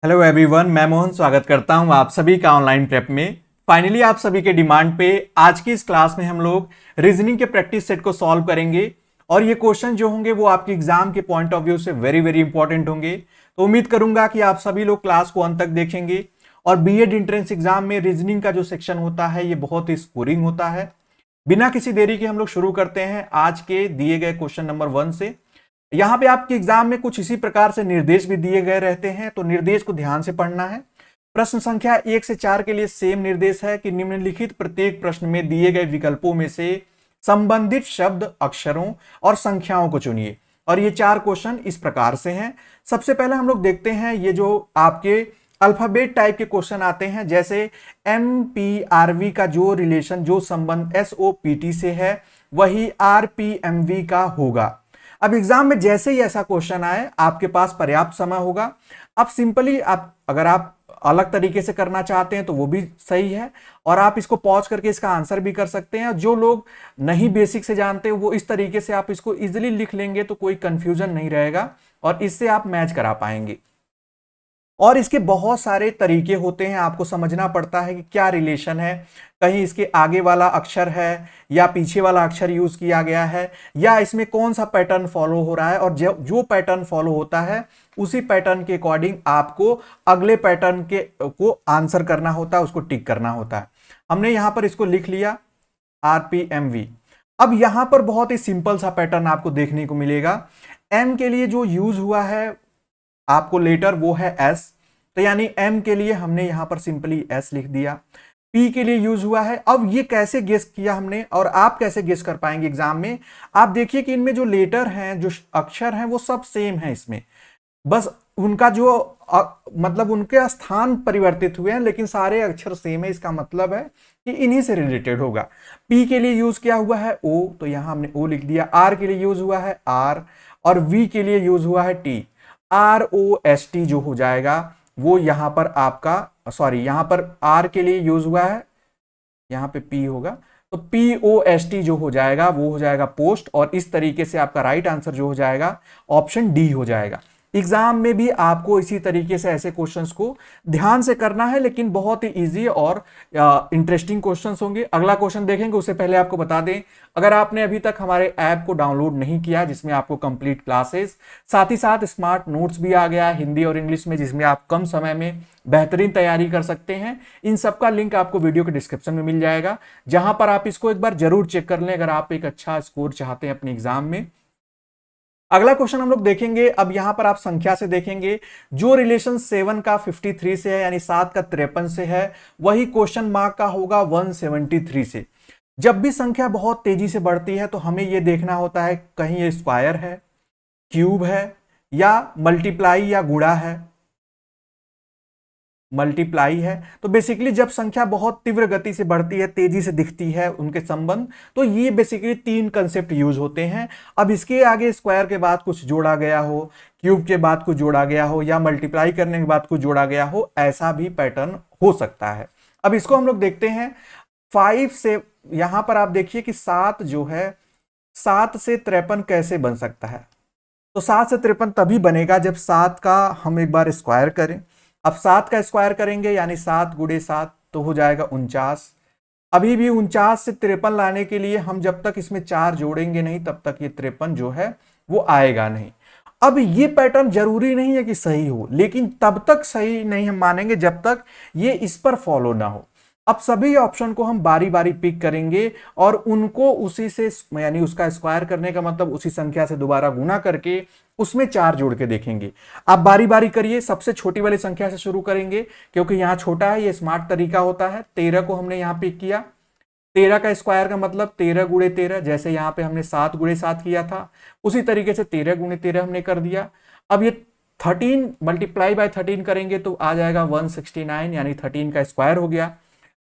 Hello everyone, मैं मोहन स्वागत करता हूं आप सभी का ऑनलाइन प्रेप में। फाइनली आप सभी के डिमांड पे आज की इस क्लास में हम लोग रीजनिंग के प्रैक्टिस सेट को सॉल्व करेंगे और ये क्वेश्चन जो होंगे वो आपके एग्जाम के पॉइंट ऑफ व्यू से वेरी वेरी इंपॉर्टेंट होंगे। तो उम्मीद करूंगा कि आप सभी लोग क्लास को अंत तक देखेंगे। और बीएड एंट्रेंस एग्जाम में रीजनिंग का जो सेक्शन होता है ये बहुत ही स्कोरिंग होता है। बिना किसी देरी के हम लोग शुरू करते हैं आज के दिए गए क्वेश्चन नंबर 1 से। यहां पे आपके एग्जाम में कुछ इसी प्रकार से निर्देश भी दिए गए रहते हैं, तो निर्देश को ध्यान से पढ़ना है। प्रश्न संख्या 1 से 4 के लिए सेम निर्देश है कि निम्नलिखित प्रत्येक प्रश्न में दिए गए विकल्पों में से संबंधित शब्द, अक्षरों और संख्याओं को चुनिए। और ये 4 क्वेश्चन इस प्रकार से हैं। सबसे पहले हम लोग देखते हैं ये जो आपके अल्फाबेट टाइप के क्वेश्चन आते हैं, जैसे MPRV का जो रिलेशन, जो संबंध SOPT से है वही RPMV का होगा। अब एग्जाम में जैसे ही ऐसा क्वेश्चन आए आपके पास पर्याप्त समय होगा। अब सिंपली अगर आप अलग तरीके से करना चाहते हैं तो वो भी सही है, और आप इसको पॉज करके इसका आंसर भी कर सकते हैं। जो लोग नहीं बेसिक से जानते वो इस तरीके से आप इसको इजीली लिख लेंगे तो कोई कंफ्यूजन नहीं रहेगा और इससे आप मैच करा पाएंगे। और इसके बहुत सारे तरीके होते हैं, आपको समझना पड़ता है कि क्या रिलेशन है, कहीं इसके आगे वाला अक्षर है या पीछे वाला अक्षर यूज किया गया है, या इसमें कौन सा पैटर्न फॉलो हो रहा है। और जो पैटर्न फॉलो होता है उसी पैटर्न के अकॉर्डिंग आपको अगले पैटर्न के को आंसर करना होता है, उसको टिक करना होता है। हमने यहां पर इसको लिख लिया RPMV। अब यहां पर बहुत ही सिंपल सा पैटर्न आपको देखने को मिलेगा। M के लिए जो यूज हुआ है आपको लेटर वो है S, तो यानी M के लिए हमने यहां पर सिंपली S लिख दिया। P के लिए यूज हुआ है। अब ये कैसे गेस किया हमने और आप कैसे गेस कर पाएंगे एग्जाम में, आप देखिए कि इनमें जो लेटर हैं, जो अक्षर हैं, वो सब सेम है इसमें, बस उनका जो मतलब उनके स्थान परिवर्तित हुए हैं, लेकिन सारे अक्षर सेम है। इसका मतलब है कि इन्हीं से रिलेटेड होगा। P के लिए यूज किया हुआ है O, तो यहां हमने O लिख दिया। R के लिए यूज हुआ है R, और V के लिए यूज हुआ है T। ROST जो हो जाएगा वो यहां पर आपका, सॉरी यहां पर R के लिए यूज हुआ है, यहां पे P होगा, तो POST जो हो जाएगा वो हो जाएगा पोस्ट। और इस तरीके से आपका राइट आंसर जो हो जाएगा ऑप्शन डी हो जाएगा। एग्जाम में भी आपको इसी तरीके से ऐसे क्वेश्चंस को ध्यान से करना है, लेकिन बहुत ही इजी और इंटरेस्टिंग क्वेश्चंस होंगे। अगला क्वेश्चन देखेंगे उससे पहले आपको बता दें, अगर आपने अभी तक हमारे ऐप को डाउनलोड नहीं किया जिसमें आपको कंप्लीट क्लासेस, साथ ही साथ स्मार्ट नोट्स भी आ गया है हिंदी और इंग्लिश में, जिसमें आप कम समय में बेहतरीन तैयारी कर सकते हैं। इन सब का लिंक आपको वीडियो के डिस्क्रिप्शन में मिल जाएगा, जहां पर आप इसको एक बार जरूर चेक कर लें अगर आप एक अच्छा स्कोर चाहते हैं अपने एग्जाम में। अगला क्वेश्चन हम लोग देखेंगे। अब यहां पर आप संख्या से देखेंगे, जो रिलेशन 7 का 53 से है, यानी 7 का 53 से है, वही क्वेश्चन मार्क का होगा 173 से। जब भी संख्या बहुत तेजी से बढ़ती है तो हमें यह देखना होता है कहीं ये स्क्वायर है, क्यूब है, या मल्टीप्लाई या गुणा है। मल्टीप्लाई है, तो बेसिकली जब संख्या बहुत तीव्र गति से बढ़ती है, तेजी से दिखती है उनके संबंध, तो ये बेसिकली 3 कंसेप्ट यूज होते हैं। अब इसके आगे स्क्वायर के बाद कुछ जोड़ा गया हो, क्यूब के बाद कुछ जोड़ा गया हो, या मल्टीप्लाई करने के बाद कुछ जोड़ा गया हो, ऐसा भी पैटर्न हो सकता है। अब इसको हम लोग देखते हैं 5 से। यहां पर आप देखिए कि 7 जो है, 7 से 53 कैसे बन सकता है। तो 7 से 53 तभी बनेगा जब 7 का हम एक बार स्क्वायर करें। अब 7 का स्क्वायर करेंगे यानी 7 गुणे 7 तो हो जाएगा 49। अभी भी 49 से 53 लाने के लिए हम जब तक इसमें 4 जोड़ेंगे नहीं तब तक ये 53 जो है वो आएगा नहीं। अब ये पैटर्न जरूरी नहीं है कि सही हो, लेकिन तब तक सही नहीं हम मानेंगे जब तक ये इस पर फॉलो ना हो। अब सभी ऑप्शन को हम बारी बारी पिक करेंगे और उनको उसी से, यानी उसका स्क्वायर करने का मतलब उसी संख्या से दोबारा गुना करके उसमें 4 जोड़ के देखेंगे। आप बारी बारी करिए, सबसे छोटी वाली संख्या से शुरू करेंगे क्योंकि यहां छोटा है, ये स्मार्ट तरीका होता है। 13 को हमने यहां पिक किया। 13 का स्क्वायर का मतलब 13 गुणे 13, जैसे यहां पे हमने 7 गुणे 7 किया था, उसी तरीके से 13 गुणे 13 हमने कर दिया। अब ये 13 मल्टीप्लाई बाय 13 करेंगे तो आ जाएगा 169, यानी 13 का स्क्वायर हो गया।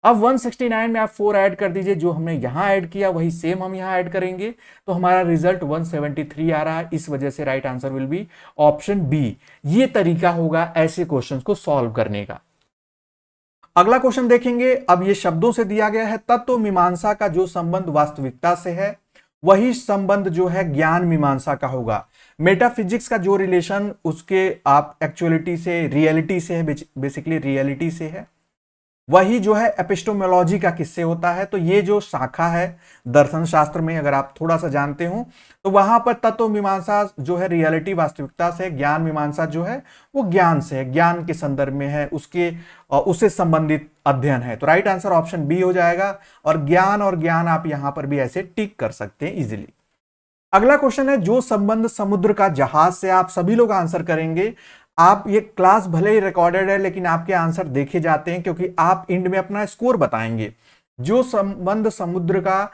अब 169 में आप 4 ऐड कर दीजिए, जो हमने यहां ऐड किया वही सेम हम यहां ऐड करेंगे, तो हमारा रिजल्ट 173 आ रहा है। इस वजह से right answer will be option B. ये तरीका होगा ऐसे क्वेश्चंस को सॉल्व करने का। अगला क्वेश्चन देखेंगे। अब ये शब्दों से दिया गया है, तत्व मीमांसा का जो संबंध वास्तविकता से है वही संबंध जो है ज्ञान मीमांसा का होगा। मेटाफिजिक्स का जो रिलेशन उसके आप एक्चुअलिटी से, रियलिटी से है, बेसिकली रियलिटी से है, वही जो है एपिस्टोमोलॉजी का किससे होता है। तो ये जो शाखा है दर्शन शास्त्र में, अगर आप थोड़ा सा जानते हो, तो वहां पर तत्व मीमांसा जो है रियलिटी, वास्तविकता से, ज्ञान मीमांसा जो है वो ज्ञान से है, ज्ञान के संदर्भ में है, उससे संबंधित अध्ययन है। तो राइट आंसर ऑप्शन बी हो जाएगा। और ज्ञान आप यहां पर भी ऐसे टिक कर सकते हैं इजिली। अगला क्वेश्चन है, जो संबंध समुद्र का जहाज से, आप सभी लोग आंसर करेंगे। आप ये क्लास भले ही रिकॉर्डेड है लेकिन आपके आंसर देखे जाते हैं, क्योंकि आप इंड में अपना स्कोर बताएंगे। जो संबंध समुद्र का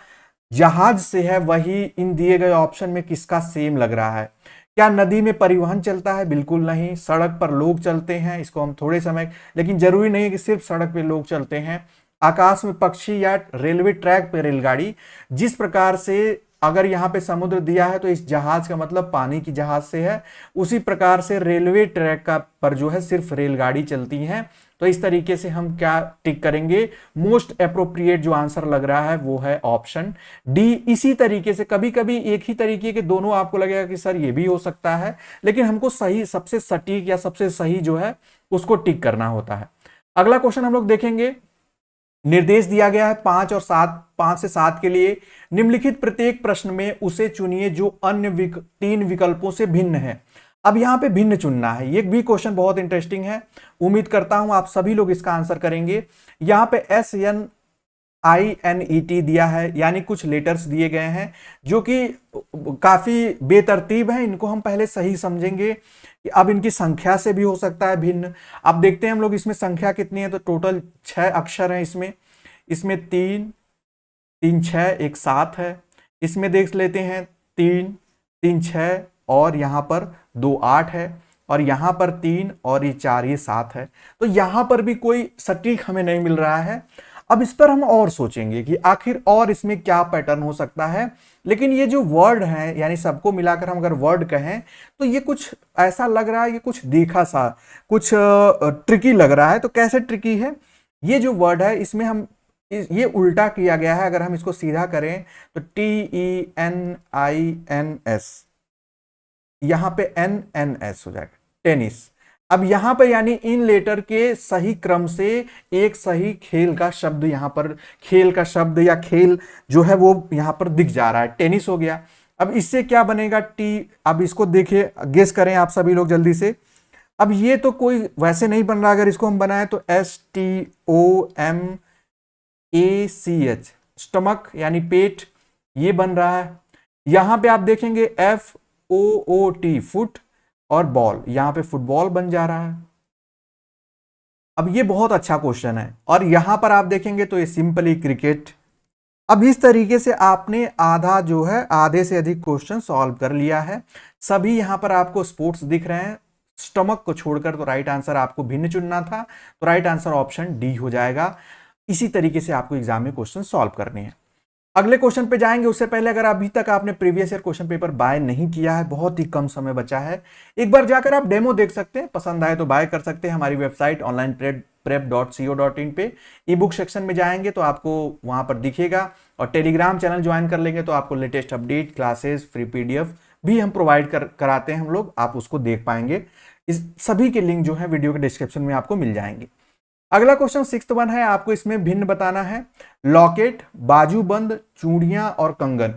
जहाज से है वही इन दिए गए ऑप्शन में किसका सेम लग रहा है। क्या नदी में परिवहन चलता है? बिल्कुल नहीं। सड़क पर लोग चलते हैं, इसको हम थोड़े समय, लेकिन जरूरी नहीं कि सिर्फ सड़क पे लोग चलते हैं। आकाश में पक्षी या रेलवे ट्रैक पे रेलगाड़ी। जिस प्रकार से अगर यहाँ पे समुद्र दिया है तो इस जहाज का मतलब पानी की जहाज से है, उसी प्रकार से रेलवे ट्रैक का पर जो है सिर्फ रेलगाड़ी चलती है। तो इस तरीके से हम क्या टिक करेंगे? मोस्ट अप्रोप्रिएट जो आंसर लग रहा है वो है ऑप्शन डी। इसी तरीके से कभी कभी एक ही तरीके के दोनों आपको लगेगा कि सर ये भी हो सकता है, लेकिन हमको सही, सबसे सटीक या सबसे सही जो है उसको टिक करना होता है। अगला क्वेश्चन हम लोग देखेंगे। निर्देश दिया गया है 5 से 7 के लिए। निम्नलिखित प्रत्येक प्रश्न में उसे चुनिए जो अन्य 3 विकल्पों से भिन्न है। अब यहां पे भिन्न चुनना है। ये भी क्वेश्चन बहुत इंटरेस्टिंग है, उम्मीद करता हूं आप सभी लोग इसका आंसर करेंगे। यहां पे SNINET दिया है, यानी कुछ लेटर्स दिए गए हैं जो कि काफी बेतरतीब है। इनको हम पहले सही समझेंगे कि अब इनकी संख्या से भी हो सकता है भिन्न। अब देखते हैं हम लोग इसमें संख्या कितनी है। तो टोटल 6 अक्षर हैं इसमें 3 3 6 1 7 है। इसमें देख लेते हैं 3 3 6 और यहां पर 2 8 है, और यहां पर 3 और ये 4 ये 7 है। तो यहां पर भी कोई सटीक हमें नहीं मिल रहा है। अब इस पर हम और सोचेंगे कि आखिर और इसमें क्या पैटर्न हो सकता है। लेकिन ये जो वर्ड है, यानी सबको मिलाकर हम अगर वर्ड कहें तो ये कुछ ऐसा लग रहा है, ये कुछ देखा सा, कुछ ट्रिकी लग रहा है। तो कैसे ट्रिकी है? ये जो वर्ड है इसमें हम ये उल्टा किया गया है। अगर हम इसको सीधा करें तो TENINS, यहां पे NNS हो जाएगा, टेनिस। अब यहां पर यानी इन लेटर के सही क्रम से एक सही खेल का शब्द, यहां पर खेल का शब्द या खेल जो है वो यहां पर दिख जा रहा है, टेनिस हो गया। अब इससे क्या बनेगा? टी। अब इसको देखिए, गेस करें आप सभी लोग जल्दी से। अब ये तो कोई वैसे नहीं बन रहा, अगर इसको हम बनाएं तो STOMACH, स्टमक यानी पेट, ये बन रहा है। यहां पे आप देखेंगे FOOT, फुट, और बॉल, यहां पे फुटबॉल बन जा रहा है। अब ये बहुत अच्छा क्वेश्चन है। और यहां पर आप देखेंगे तो ये सिंपली क्रिकेट। अब इस तरीके से आपने आधा जो है, आधे से अधिक क्वेश्चन सॉल्व कर लिया है। सभी यहां पर आपको स्पोर्ट्स दिख रहे हैं, स्टमक को छोड़कर। तो राइट आंसर आपको भिन्न चुनना था, तो राइट आंसर ऑप्शन डी हो जाएगा। इसी तरीके से आपको एग्जाम में क्वेश्चन सॉल्व करने हैं। अगले क्वेश्चन पे जाएंगे उससे पहले, अगर अभी तक आपने previous year question paper buy नहीं किया है, बहुत ही कम समय बचा है, एक बार जाकर आप डेमो देख सकते हैं। पसंद आए तो बाय कर सकते हैं। हमारी वेबसाइट onlineprep.co.in पे ई बुक सेक्शन में जाएंगे तो आपको वहां पर दिखेगा, और टेलीग्राम चैनल ज्वाइन कर लेंगे तो आपको latest update, classes, free PDF भी हम प्रोवाइड कराते हैं हम लोग, आप उसको देख पाएंगे। इस सभी के लिंक जो है वीडियो के डिस्क्रिप्शन में आपको मिल जाएंगे। अगला क्वेश्चन 6th वन है, आपको इसमें भिन्न बताना है। लॉकेट, बाजूबंद, चूड़ियां और कंगन।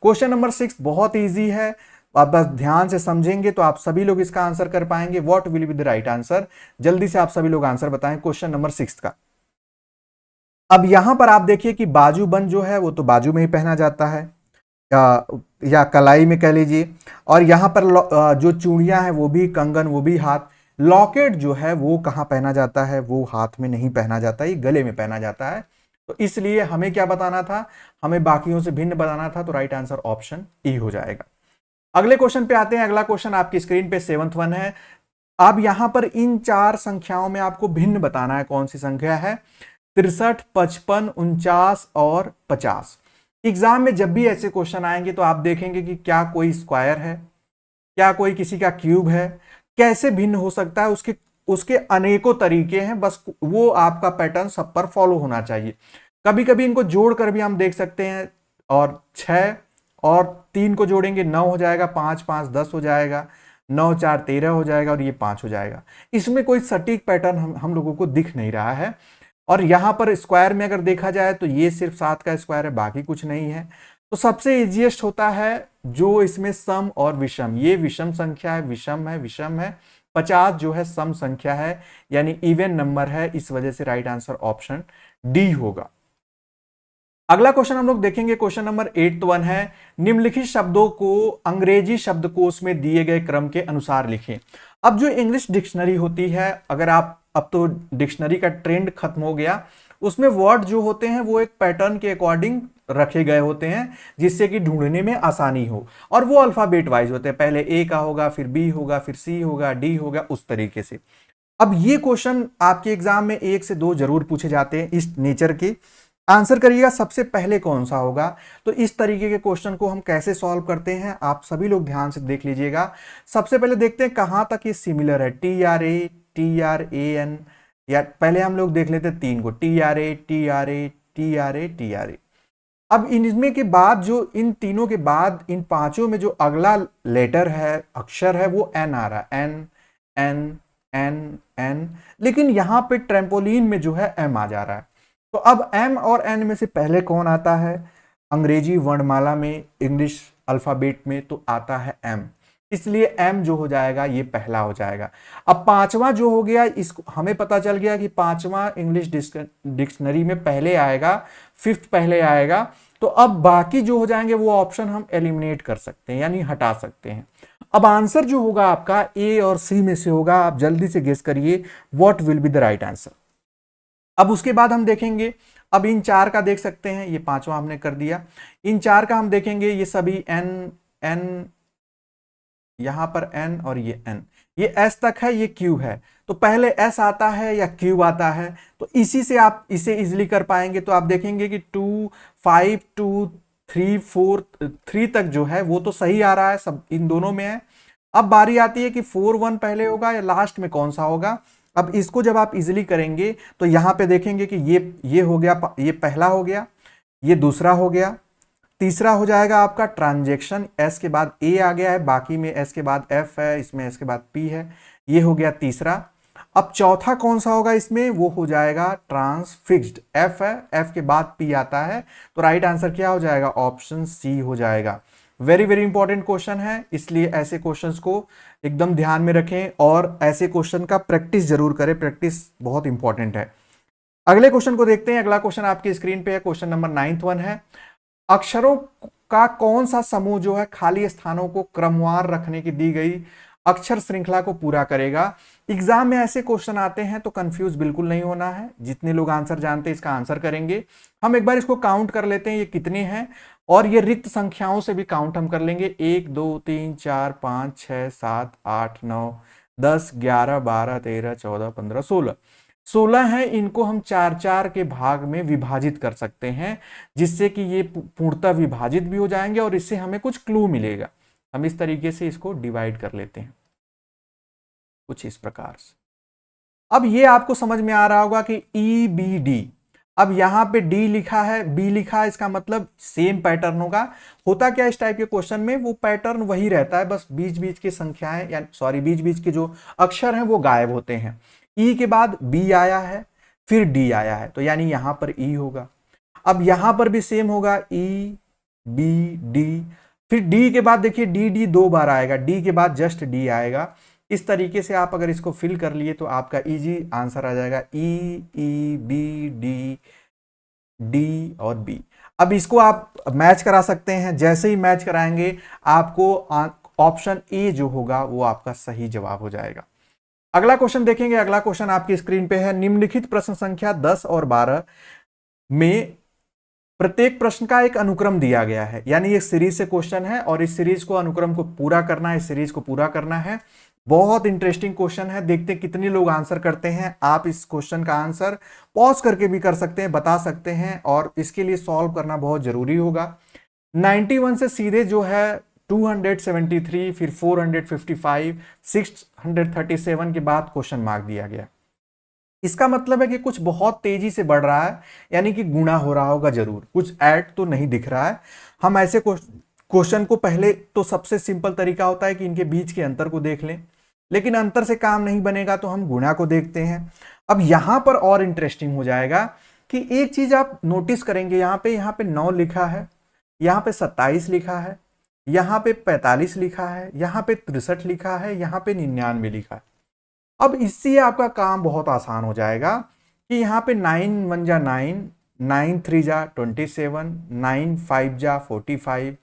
क्वेश्चन नंबर 6 बहुत इजी है, आप बस ध्यान से समझेंगे तो आप सभी लोग इसका आंसर कर पाएंगे। What will be the right answer? जल्दी से आप सभी लोग आंसर बताएं क्वेश्चन नंबर 6 का। अब यहां पर आप देखिए कि बाजूबंद जो है वो तो बाजू में ही पहना जाता है, या कलाई में कह लीजिए। और यहां पर जो चूड़ियां हैं वो भी, कंगन वो भी हाथ। लॉकेट जो है वो कहां पहना जाता है? वो हाथ में नहीं पहना जाता, ये गले में पहना जाता है। तो इसलिए हमें क्या बताना था? हमें बाकियों से भिन्न बताना था। तो राइट आंसर ऑप्शन ई हो जाएगा। अगले क्वेश्चन पे आते हैं। अगला क्वेश्चन आपकी स्क्रीन पे 7th वन है। अब यहां पर इन 4 संख्याओं में आपको भिन्न बताना है, कौन सी संख्या है? 63, 55, 49 और 50। एग्जाम में जब भी ऐसे क्वेश्चन आएंगे तो आप देखेंगे कि क्या कोई स्क्वायर है, क्या कोई किसी का क्यूब है, कैसे भिन्न हो सकता है, उसके अनेकों तरीके हैं। बस वो आपका पैटर्न सब पर फॉलो होना चाहिए। कभी कभी इनको जोड़कर भी हम देख सकते हैं, और 6 और 3 को जोड़ेंगे 9 हो जाएगा, 5 5 10 हो जाएगा, 9 4 13 हो जाएगा और ये 5 हो जाएगा। इसमें कोई सटीक पैटर्न हम लोगों को दिख नहीं रहा है। और यहां पर स्क्वायर में अगर देखा जाए तो ये सिर्फ 7 का स्क्वायर है, बाकी कुछ नहीं है। तो सबसे इजीएस्ट होता है जो इसमें सम और विषम, ये विषम संख्या है, विषम है। 50 जो है सम संख्या है, यानी इवन नंबर है, इस वजह से राइट आंसर ऑप्शन डी होगा। अगला क्वेश्चन हम लोग देखेंगे, क्वेश्चन नंबर 81 है, निम्नलिखित शब्दों को अंग्रेजी शब्दकोश में दिए गए क्रम के अनुसार लिखें। अब जो इंग्लिश डिक्शनरी होती है, अगर आप, अब तो डिक्शनरी का ट्रेंड खत्म हो गया, उसमें वर्ड जो होते हैं वो एक पैटर्न के अकॉर्डिंग रखे गए होते हैं, जिससे कि ढूंढने में आसानी हो, और वो अल्फाबेट वाइज होते हैं, पहले ए का होगा, फिर बी होगा, फिर सी होगा, डी होगा, उस तरीके से। अब ये क्वेश्चन आपके एग्जाम में 1 से 2 जरूर पूछे जाते हैं इस नेचर के। आंसर करिएगा सबसे पहले कौन सा होगा। तो इस तरीके के क्वेश्चन को हम कैसे सॉल्व करते हैं, आप सभी लोग ध्यान से देख लीजिएगा। सबसे पहले देखते हैं कहां तक ये सिमिलर है, TRA, या पहले हम लोग देख लेते हैं 3 को, TRA। अब इनमें के बाद जो इन तीनों के बाद इन पांचों में जो अगला लेटर है, अक्षर है, वो एन आ रहा है, एन, लेकिन यहां पे ट्रेम्पोलिन में जो है एम आ जा रहा है। तो अब एम और एन में से पहले कौन आता है अंग्रेजी वर्णमाला में, इंग्लिश अल्फाबेट में, तो आता है एम, इसलिए एम जो हो जाएगा ये पहला हो जाएगा। अब पांचवा जो हो गया, इसको हमें पता चल गया कि पांचवा इंग्लिश डिक्शनरी में पहले आएगा, 5th पहले आएगा। तो अब बाकी जो हो जाएंगे वो ऑप्शन हम एलिमिनेट कर सकते हैं, यानी हटा सकते हैं। अब आंसर जो होगा आपका ए और सी में से होगा। आप जल्दी से गेस करिए what will be the right answer. अब उसके बाद हम देखेंगे, अब इन 4 का देख सकते हैं, ये पांचवा हमने कर दिया। इन 4 का हम देखेंगे, ये सभी एन, यहां पर एन और ये एन, ये एस तक है, ये क्यू है। तो पहले एस आता है या क्यू आता है, तो इसी से आप इसे इजिली कर पाएंगे। तो आप देखेंगे कि 2 5 2 3 4 3 तक जो है वो तो सही आ रहा है, सब इन दोनों में है। अब बारी आती है कि 4 1 पहले होगा या लास्ट में कौन सा होगा। अब इसको जब आप इजिली करेंगे तो यहां पे देखेंगे कि ये हो गया, ये पहला हो गया, ये दूसरा हो गया, तीसरा हो जाएगा आपका ट्रांजैक्शन, एस के बाद ए आ गया है, बाकी में एस के बाद एफ है, इसमें एस के बाद पी है, ये हो गया तीसरा। अब चौथा कौन सा होगा इसमें, वो हो जाएगा ट्रांसफिक्स्ड, एफ है, एफ के बाद पी आता है। तो राइट आंसर क्या हो जाएगा, ऑप्शन सी हो जाएगा। वेरी वेरी इंपॉर्टेंट क्वेश्चन है, इसलिए ऐसे क्वेश्चंस को एकदम ध्यान में रखें और ऐसे क्वेश्चन का प्रैक्टिस जरूर करें, प्रैक्टिस बहुत इंपॉर्टेंट है। अगले क्वेश्चन को देखते हैं। अगला क्वेश्चन आपकी स्क्रीन पे है, क्वेश्चन नंबर 9th वन है, अक्षरों का कौन सा समूह जो है खाली स्थानों को क्रमवार रखने की दी गई अक्षर श्रृंखला को पूरा करेगा। एग्जाम में ऐसे क्वेश्चन आते हैं तो कंफ्यूज बिल्कुल नहीं होना है, जितने लोग आंसर जानते हैं इसका आंसर करेंगे। हम एक बार इसको काउंट कर लेते हैं ये कितने हैं, और ये रिक्त संख्याओं से भी काउंट हम कर लेंगे, 1 2 3 4 5 6 7 8 9 10 11 12 13 14 15 16 है। इनको हम 4 के भाग में विभाजित कर सकते हैं, जिससे कि ये पूर्णतः विभाजित भी हो जाएंगे और इससे हमें कुछ क्लू मिलेगा। हम इस तरीके से इसको डिवाइड कर लेते हैं कुछ इस प्रकार से। अब ये आपको समझ में आ रहा होगा कि EBD, अब यहां पे डी लिखा है, बी लिखा है, इसका मतलब सेम पैटर्न होगा। होता क्या इस टाइप के क्वेश्चन में, वो पैटर्न वही रहता है, बस बीच बीच की संख्याएं या सॉरी बीच बीच के जो अक्षर हैं वो गायब होते हैं। ई के बाद बी आया है, फिर डी आया है, तो यानी यहां पर ई होगा। अब यहां पर भी सेम होगा, ई बी डी, फिर डी के बाद देखिए डी 2 बार आएगा, डी के बाद जस्ट डी आएगा। इस तरीके से आप अगर इसको फिल कर लिए तो आपका इजी आंसर आ जाएगा, ई बी डी और बी। अब इसको आप मैच करा सकते हैं, जैसे ही मैच कराएंगे आपको ऑप्शन ए जो होगा वो आपका सही जवाब हो जाएगा। अगला क्वेश्चन देखेंगे। अगला क्वेश्चन आपकी स्क्रीन पे है, निम्नलिखित प्रश्न संख्या 10 और 12 में प्रत्येक प्रश्न का एक अनुक्रम दिया गया है, यानी एक सीरीज से क्वेश्चन है और इस सीरीज को अनुक्रम को पूरा करना है, इस सीरीज को पूरा करना है। बहुत इंटरेस्टिंग क्वेश्चन है, देखते हैं कितने लोग आंसर करते हैं। आप इस क्वेश्चन का आंसर पॉज करके भी कर सकते हैं, बता सकते हैं, और इसके लिए सॉल्व करना बहुत जरूरी होगा। 91 से सीधे जो है 273, फिर 455, 637 के बाद क्वेश्चन मार्क दिया गया। इसका मतलब है कि कुछ बहुत तेजी से बढ़ रहा है, यानी कि गुणा हो रहा होगा जरूर, कुछ ऐड तो नहीं दिख रहा है। हम ऐसे क्वेश्चन को पहले तो सबसे सिंपल तरीका होता है कि इनके बीच के अंतर को देख लें, लेकिन अंतर से काम नहीं बनेगा तो हम गुणा को देखते हैं। अब यहां पर और इंटरेस्टिंग हो जाएगा कि एक चीज आप नोटिस करेंगे, यहाँ पे 9 लिखा है, यहाँ पे 27 लिखा है, यहाँ पे 45 लिखा है, यहाँ पे 63 लिखा है, यहाँ पे 99 लिखा है। अब इससे आपका काम बहुत आसान हो जाएगा कि यहाँ पे 9 1 जा 9, 9 3 जा 27, 9 5 जा 45,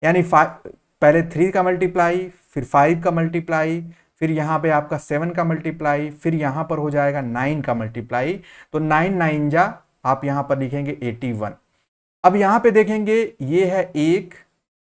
यानी पहले 3 का मल्टीप्लाई, फिर 5 का मल्टीप्लाई, फिर यहाँ पे आपका 7 का मल्टीप्लाई, फिर यहाँ पर हो जाएगा 9 का मल्टीप्लाई। तो 9 9 जा आप यहाँ पर लिखेंगे 81। अब यहाँ पे देखेंगे ये है 1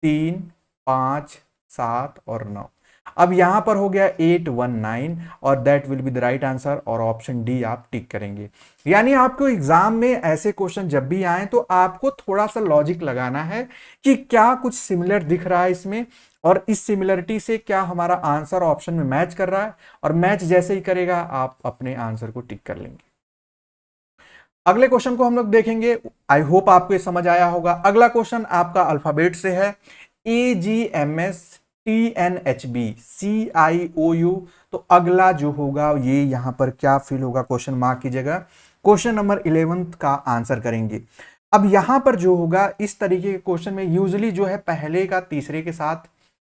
3 5 7 और 9। अब यहां पर हो गया 819 और that will be the right answer, और ऑप्शन डी आप टिक करेंगे। यानी आपको एग्जाम में ऐसे क्वेश्चन जब भी आए तो आपको थोड़ा सा लॉजिक लगाना है कि क्या कुछ सिमिलर दिख रहा है इसमें, और इस सिमिलरिटी से क्या हमारा आंसर ऑप्शन में मैच कर रहा है, और मैच जैसे ही करेगा आप अपने आंसर को टिक कर लेंगे। अगले क्वेश्चन को हम लोग देखेंगे। आई होप आपको ये समझ आया होगा। अगला क्वेश्चन आपका अल्फाबेट से है, AGMS TNHB CIOU। तो अगला जो होगा ये यहां पर क्या फिल होगा क्वेश्चन मार्क की जगह, क्वेश्चन नंबर 11 का आंसर करेंगे। अब यहां पर जो होगा इस तरीके के क्वेश्चन में यूजुअली जो है पहले का तीसरे के साथ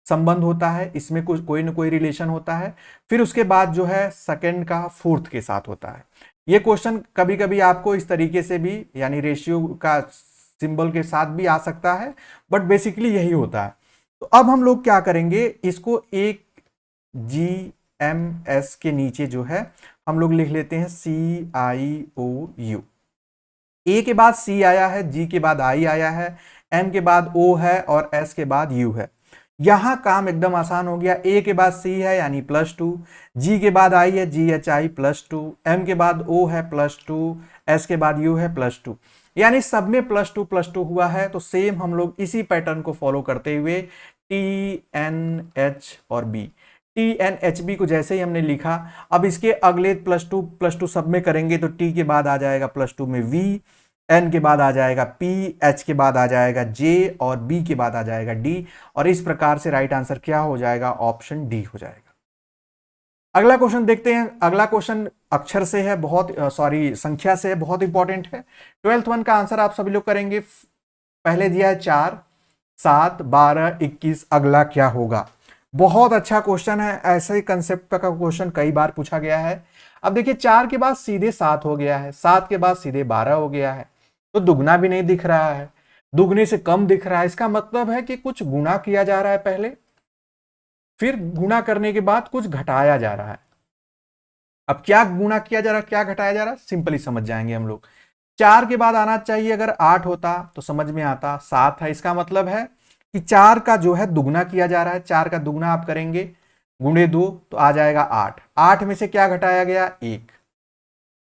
संबंध होता है, इसमें कुछ कोई ना कोई रिलेशन होता है, फिर उसके बाद जो है सेकंड का फोर्थ के साथ होता है। ये क्वेश्चन कभी कभी आपको इस तरीके से भी यानी रेशियो का सिंबल के साथ भी आ सकता है, बट बेसिकली यही होता है। तो अब हम लोग क्या करेंगे, इसको एक GMS के नीचे जो है हम लोग लिख लेते हैं CIOU। ए के बाद C आया है, G के बाद I आया है, M के बाद O है और S के बाद U है। यहां काम एकदम आसान हो गया। ए के बाद C है यानी +2, G के बाद I है GHI +2, M के बाद O है +2, S के बाद U है +2, यानी सब में +2 हुआ है। तो सेम हम लोग इसी पैटर्न को फॉलो करते हुए TNH और B, TNHB को जैसे ही हमने लिखा, अब इसके अगले +2 सब में करेंगे तो T के बाद आ जाएगा +2 में V, N के बाद आ जाएगा P, H के बाद आ जाएगा J और B के बाद आ जाएगा D, और इस प्रकार से राइट आंसर क्या हो जाएगा, ऑप्शन डी हो जाएगा। अगला क्वेश्चन देखते हैं। अगला क्वेश्चन अक्षर से है, संख्या से है, बहुत इंपॉर्टेंट है। 12th 1 का आंसर आप सभी लोग करेंगे। पहले दिया है 4 7 12 21, अगला क्या होगा। बहुत अच्छा क्वेश्चन है, ऐसे कंसेप्ट का क्वेश्चन कई बार पूछा गया है। अब देखिए 4 के बाद सीधे 7 हो गया है, 7 के बाद सीधे 12 हो गया है, तो दुगना भी नहीं दिख रहा है, दुगने से कम दिख रहा है। इसका मतलब है कि कुछ गुणा किया जा रहा है पहले, फिर गुणा करने के बाद कुछ घटाया जा रहा है। अब क्या गुणा किया जा रहा है, क्या घटाया जा रहा है, सिंपली समझ जाएंगे हम लोग। 4 के बाद आना चाहिए, अगर 8 होता तो समझ में आता, 7 है, इसका मतलब है कि 4 का जो है दुगना किया जा रहा है। 4 का दुगना आप करेंगे गुणे 2 तो आ जाएगा 8। 8 में से क्या घटाया गया, 1,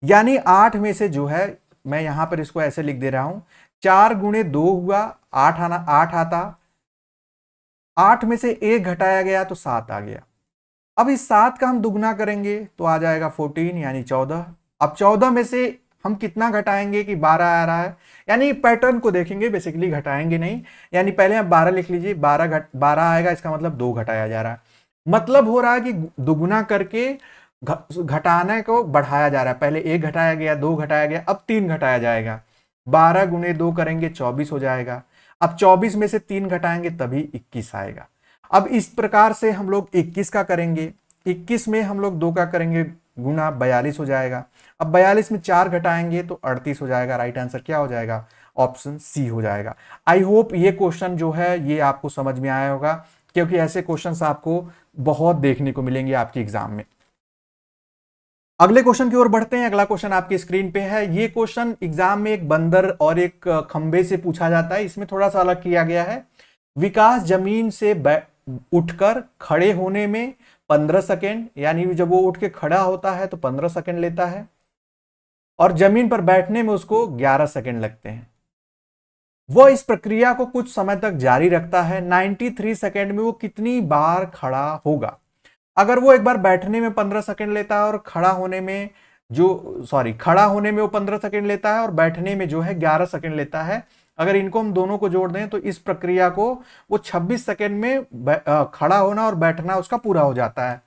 यानी 8 में से जो है, मैं यहां पर इसको ऐसे लिख दे रहा हूं, 4 गुणे 2 हुआ 8 आता, 8 में से 1 घटाया गया तो 7 आ गया। अब इस 7 का हम दुगना करेंगे तो आ जाएगा 14 यानी 14। अब 14 में से हम कितना घटाएंगे कि 12 आ रहा है, यानी पैटर्न को देखेंगे, बेसिकली घटाएंगे नहीं। यानी पहले आप 12 लिख लीजिए, 12 आएगा, इसका मतलब 2 घटाया जा रहा है। मतलब हो रहा है कि दुगुना करके घटाने को बढ़ाया जा रहा है। पहले 1 घटाया गया, 2 घटाया गया, अब 3 घटाया जाएगा। 12 गुणे 2 करेंगे 24 हो जाएगा। अब 24 में से 3 घटाएंगे तभी 21 आएगा। अब इस प्रकार से हम लोग 21 का करेंगे, 21 में हम लोग 2 का करेंगे गुना, 42 हो जाएगा। अब 42 में 4 घटाएंगे तो 38 हो जाएगा। राइट आंसर क्या हो जाएगा, ऑप्शन सी हो जाएगा। आई होप ये क्वेश्चन जो है ये आपको समझ में आया होगा, क्योंकि ऐसे क्वेश्चंस आपको बहुत देखने को मिलेंगे आपके एग्जाम में। अगले क्वेश्चन की ओर बढ़ते हैं। अगला क्वेश्चन आपकी स्क्रीन पे है। ये क्वेश्चन एग्जाम में एक बंदर और एक खंबे से पूछा जाता है। इसमें थोड़ा सा अलग किया गया है। विकास जमीन से उठकर खड़े होने में 15 सेकेंड, यानी जब वो उठ के खड़ा होता है तो 15 सेकेंड लेता है, और जमीन पर बैठने में उसको 11 सेकेंड लगते हैं। वो इस प्रक्रिया को कुछ समय तक जारी रखता है। 93 सेकेंड में वो कितनी बार खड़ा होगा। अगर वो एक बार बैठने में 15 सेकेंड लेता है और खड़ा होने में वो 15 सेकेंड लेता है और बैठने में जो है 11 सेकेंड लेता है, अगर इनको हम दोनों को जोड़ दें तो इस प्रक्रिया को वो 26 सेकेंड में खड़ा होना और बैठना उसका पूरा हो जाता है।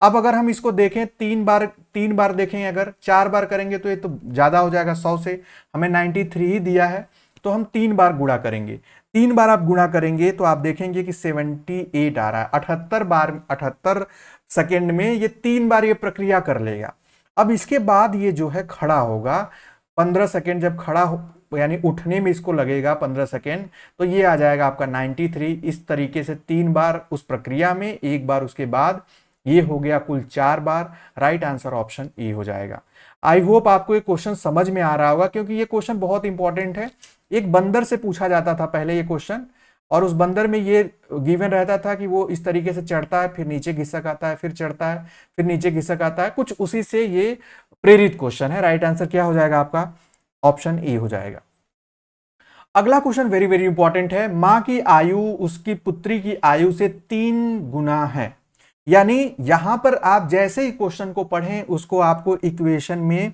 अब अगर हम इसको देखें 3 बार देखें, अगर 4 बार करेंगे तो ये तो ज्यादा हो जाएगा, 100 से हमें 93 ही दिया है, तो हम 3 बार गुणा करेंगे। 3 बार आप गुणा करेंगे तो आप देखेंगे कि 78 आ रहा है। 78 सेकेंड में ये 3 बार ये प्रक्रिया कर लेगा। अब इसके बाद ये जो है खड़ा होगा 15 सेकेंड, जब खड़ा हो यानी उठने में इसको लगेगा 15 सेकेंड, तो ये आ जाएगा आपका 93। इस तरीके से 3 बार उस प्रक्रिया में, 1 बार उसके बाद, ये हो गया कुल 4 बार। राइट आंसर ऑप्शन ए हो जाएगा। आई होप आपको ये क्वेश्चन समझ में आ रहा होगा, क्योंकि ये क्वेश्चन बहुत इंपॉर्टेंट है। एक बंदर से पूछा जाता था पहले ये क्वेश्चन, और उस बंदर में ये गिवन रहता था कि वो इस तरीके से चढ़ता है, फिर नीचे घिसक आता है, फिर चढ़ता है, फिर नीचे घिसक आता है, कुछ उसी से ये प्रेरित क्वेश्चन है। राइट आंसर क्या हो जाएगा आपका? ऑप्शन ए हो जाएगा। अगला क्वेश्चन वेरी वेरी इंपॉर्टेंट है। मां की आयु उसकी पुत्री की आयु से 3 गुना है। यानी यहां पर आप जैसे ही क्वेश्चन को पढ़ें उसको आपको इक्वेशन में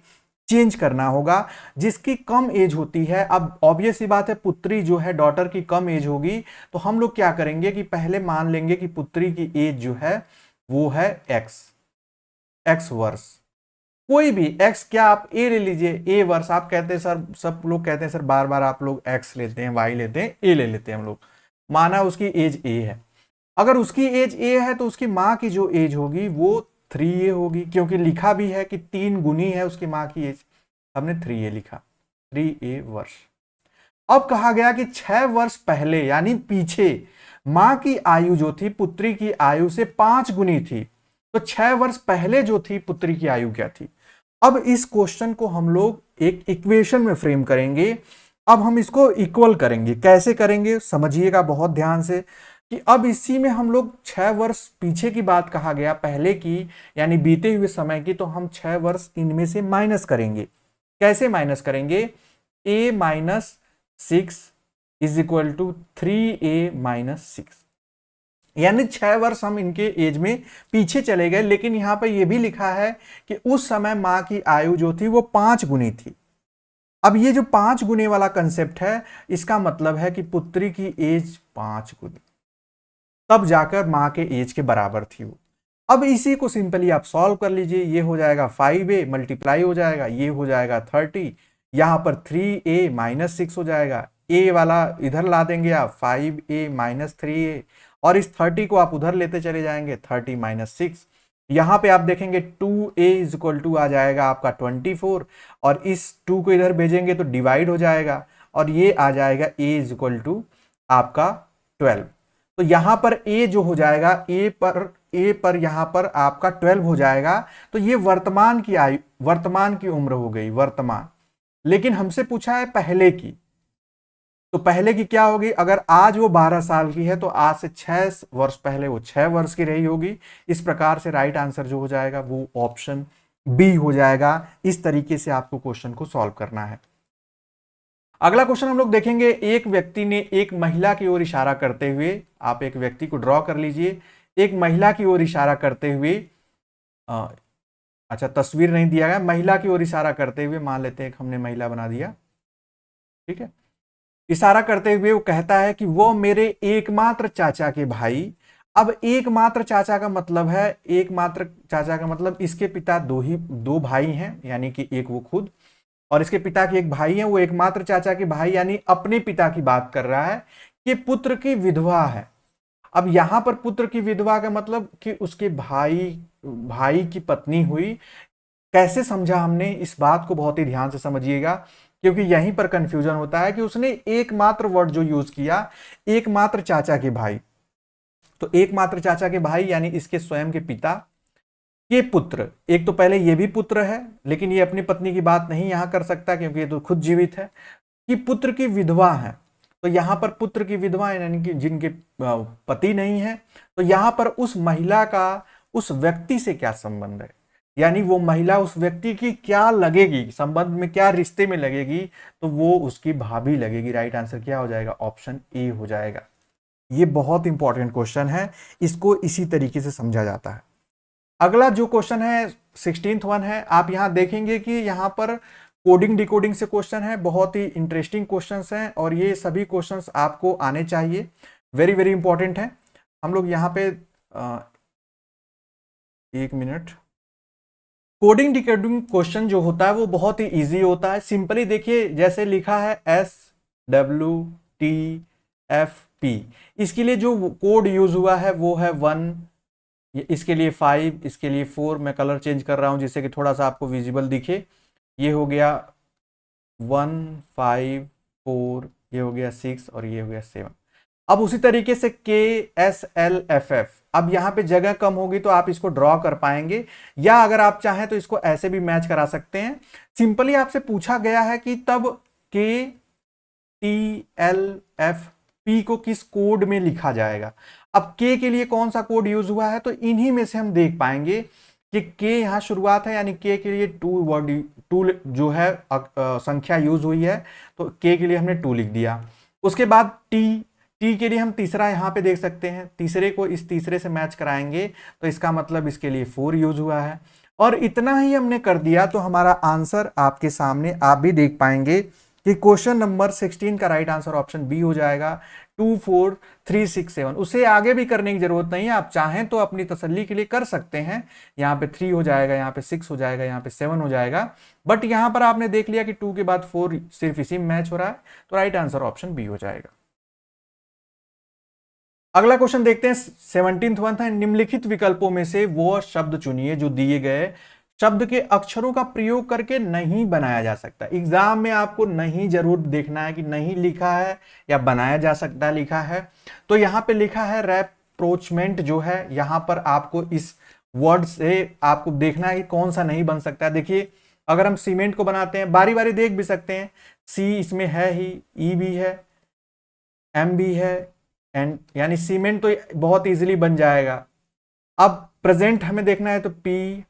चेंज करना होगा। जिसकी कम एज होती है, अब ऑब्वियस सी बात है, पुत्री जो है डॉटर की कम एज होगी, तो हम लोग क्या करेंगे कि पहले मान लेंगे कि पुत्री की एज जो है वो है एक्स वर्ष। कोई भी एक्स, क्या आप ए ले लीजिए, ए वर्ष। आप कहते हैं सर, सब लोग कहते हैं सर बार बार आप लोग एक्स लेते हैं, वाई लेते हैं, ए ले लेते हैं हम लोग। माना उसकी एज ए है, अगर उसकी एज ए है तो उसकी मां की जो एज होगी वो 3A होगी, क्योंकि लिखा भी है कि 3 गुनी है उसकी मां की एज, हमने 3A लिखा, 3A वर्ष। अब कहा गया कि 6 वर्ष पहले यानी पीछे मां की आयु जो थी पुत्री की आयु से 5 गुनी थी, तो 6 वर्ष पहले जो थी पुत्री की आयु क्या थी। अब इस क्वेश्चन को हम लोग एक इक्वेशन में फ्रेम करेंगे। अब हम इसको इक्वल करेंगे। कैसे करेंगे समझिएगा बहुत ध्यान से, कि अब इसी में हम लोग 6 वर्ष पीछे की बात कहा गया पहले की, यानी बीते हुए समय की, तो हम 6 वर्ष इनमें से माइनस करेंगे। कैसे माइनस करेंगे? a minus 6 is equal to 3a minus 6, यानी 6 वर्ष हम इनके एज में पीछे चले गए। लेकिन यहां पर यह भी लिखा है कि उस समय मां की आयु जो थी वो 5 गुनी थी। अब ये जो 5 गुने वाला कंसेप्ट है, इसका मतलब है कि पुत्री की एज 5 गुनी, तब जाकर मां के एज के बराबर थी वो। अब इसी को सिंपली आप सॉल्व कर लीजिए। ये हो जाएगा 5a मल्टीप्लाई हो जाएगा, ये हो जाएगा 30, यहां पर 3a माइनस 6 हो जाएगा, a वाला इधर ला देंगे आप 5a माइनस 3a, और इस 30 को आप उधर लेते चले जाएंगे 30 माइनस 6। यहां पे आप देखेंगे 2a इज इक्वल टू आ जाएगा आपका 24, और इस 2 को इधर भेजेंगे तो डिवाइड हो जाएगा, और ये आ जाएगा a इज इक्वल टू आपका 12। तो यहां पर a जो हो जाएगा, a पर यहां पर आपका 12 हो जाएगा। तो ये वर्तमान की आयु, वर्तमान की उम्र हो गई, वर्तमान। लेकिन हमसे पूछा है पहले की, तो पहले की क्या होगी? अगर आज वो 12 साल की है तो आज से 6 वर्ष पहले वो 6 वर्ष की रही होगी। इस प्रकार से राइट आंसर जो हो जाएगा वो ऑप्शन बी हो जाएगा। इस तरीके से आपको क्वेश्चन को सॉल्व करना है। अगला क्वेश्चन हम लोग देखेंगे। एक व्यक्ति ने एक महिला की ओर इशारा करते हुए, आप एक व्यक्ति को ड्रॉ कर लीजिए, एक महिला की ओर इशारा करते हुए, अच्छा तस्वीर नहीं दिया गया, महिला की ओर इशारा करते हुए मान लेते हैं कि हमने महिला बना दिया, ठीक है। इशारा करते हुए वो कहता है कि वो मेरे एकमात्र चाचा के भाई। अब एकमात्र चाचा का मतलब है, एकमात्र चाचा का मतलब इसके पिता दो भाई हैं, यानी कि एक वो खुद, और इसके पिता के एक भाई हैं। वो एकमात्र चाचा के भाई यानी अपने पिता की बात कर रहा है कि पुत्र की विधवा है। अब यहां पर पुत्र की विधवा का मतलब कि उसके भाई की पत्नी हुई। कैसे समझा हमने? इस बात को बहुत ही ध्यान से समझिएगा, क्योंकि यहीं पर कंफ्यूजन होता है कि उसने एकमात्र वर्ड जो यूज किया, एकमात्र चाचा के भाई। तो एकमात्र चाचा के भाई यानी इसके स्वयं के पिता के पुत्र। एक तो पहले ये भी पुत्र है, लेकिन ये अपनी पत्नी की बात नहीं यहां कर सकता क्योंकि ये तो खुद जीवित है। कि पुत्र की विधवा है, तो यहां पर पुत्र की विधवा यानी कि जिनके पति नहीं है, तो यहां पर उस महिला का उस व्यक्ति से क्या संबंध है, यानी वो महिला उस व्यक्ति की क्या लगेगी, संबंध में क्या रिश्ते में लगेगी, तो वो उसकी भाभी लगेगी। राइट आंसर क्या हो जाएगा? ऑप्शन ए हो जाएगा। ये बहुत इंपॉर्टेंट क्वेश्चन है, इसको इसी तरीके से समझा जाता है। अगला जो क्वेश्चन है 16th वन है। आप यहां देखेंगे कि यहां पर कोडिंग डिकोडिंग से क्वेश्चन है, बहुत ही इंटरेस्टिंग क्वेश्चंस हैं और ये सभी क्वेश्चंस आपको आने चाहिए, वेरी वेरी इंपॉर्टेंट है। हम लोग यहाँ पे एक मिनट, कोडिंग डिकोडिंग क्वेश्चन जो होता है वो बहुत ही इजी होता है। सिंपली देखिए, जैसे लिखा है SWTFP, इसके लिए जो कोड यूज हुआ है वो है 1, इसके लिए 5, इसके लिए 4। मैं कलर चेंज कर रहा हूं जिससे कि थोड़ा सा आपको विजिबल दिखे। ये हो गया 1 5 4, ये हो गया 6 और ये हो गया 7। अब उसी तरीके से KSLFF, अब यहाँ पे जगह कम होगी तो आप इसको ड्रॉ कर पाएंगे, या अगर आप चाहें तो इसको ऐसे भी मैच करा सकते हैं। सिंपली आपसे पूछा गया है कि तब KTLFP को किस कोड में लिखा जाएगा। अब K के लिए कौन सा कोड यूज हुआ है, तो इन्हीं में से हम देख पाएंगे कि K यहां शुरुआत है, यानी K के लिए 2 वर्ड, 2 जो है संख्या यूज हुई है, तो K के लिए हमने 2 लिख दिया। उसके बाद T के लिए हम तीसरा यहां पे देख सकते हैं, तीसरे को इस तीसरे से मैच कराएंगे तो इसका मतलब इसके लिए 4 यूज हुआ है। और इतना ही हमने कर दिया तो हमारा आंसर आपके सामने आप भी देख पाएंगे कि क्वेश्चन नंबर 16 का राइट आंसर ऑप्शन बी हो जाएगा, 2 4 3 6 7। उसे आगे भी करने की जरूरत नहीं है, आप चाहें तो अपनी तसल्ली के लिए कर सकते हैं। यहाँ पे 3 हो जाएगा, यहाँ पे 6 हो जाएगा, यहाँ पे 7 हो जाएगा, बट यहाँ पर आपने देख लिया कि 2 के बाद 4 सिर्फ इसी में मैच हो रहा है, तो राइट आंसर ऑप्शन बी हो जाएगा। अगला क्वेश्चन देखते हैं, 17th वन था, निम्नलिखित विकल्पों में से वो शब्द चुनिए जो दिए गए शब्द के अक्षरों का प्रयोग करके नहीं बनाया जा सकता। एग्जाम में आपको नहीं जरूर देखना है कि नहीं लिखा है या बनाया जा सकता लिखा है। तो यहां पे लिखा है रैप्रोचमेंट जो है, यहां पर आपको इस वर्ड से आपको देखना है कि कौन सा नहीं बन सकता। देखिए, अगर हम सीमेंट को बनाते हैं, बारी बारी देख भी सकते हैं, सी इसमें है ही, ई भी है, एम भी है, एंड यानी सीमेंट तो बहुत इजीली बन जाएगा। अब प्रेजेंट हमें देखना है तो PRE,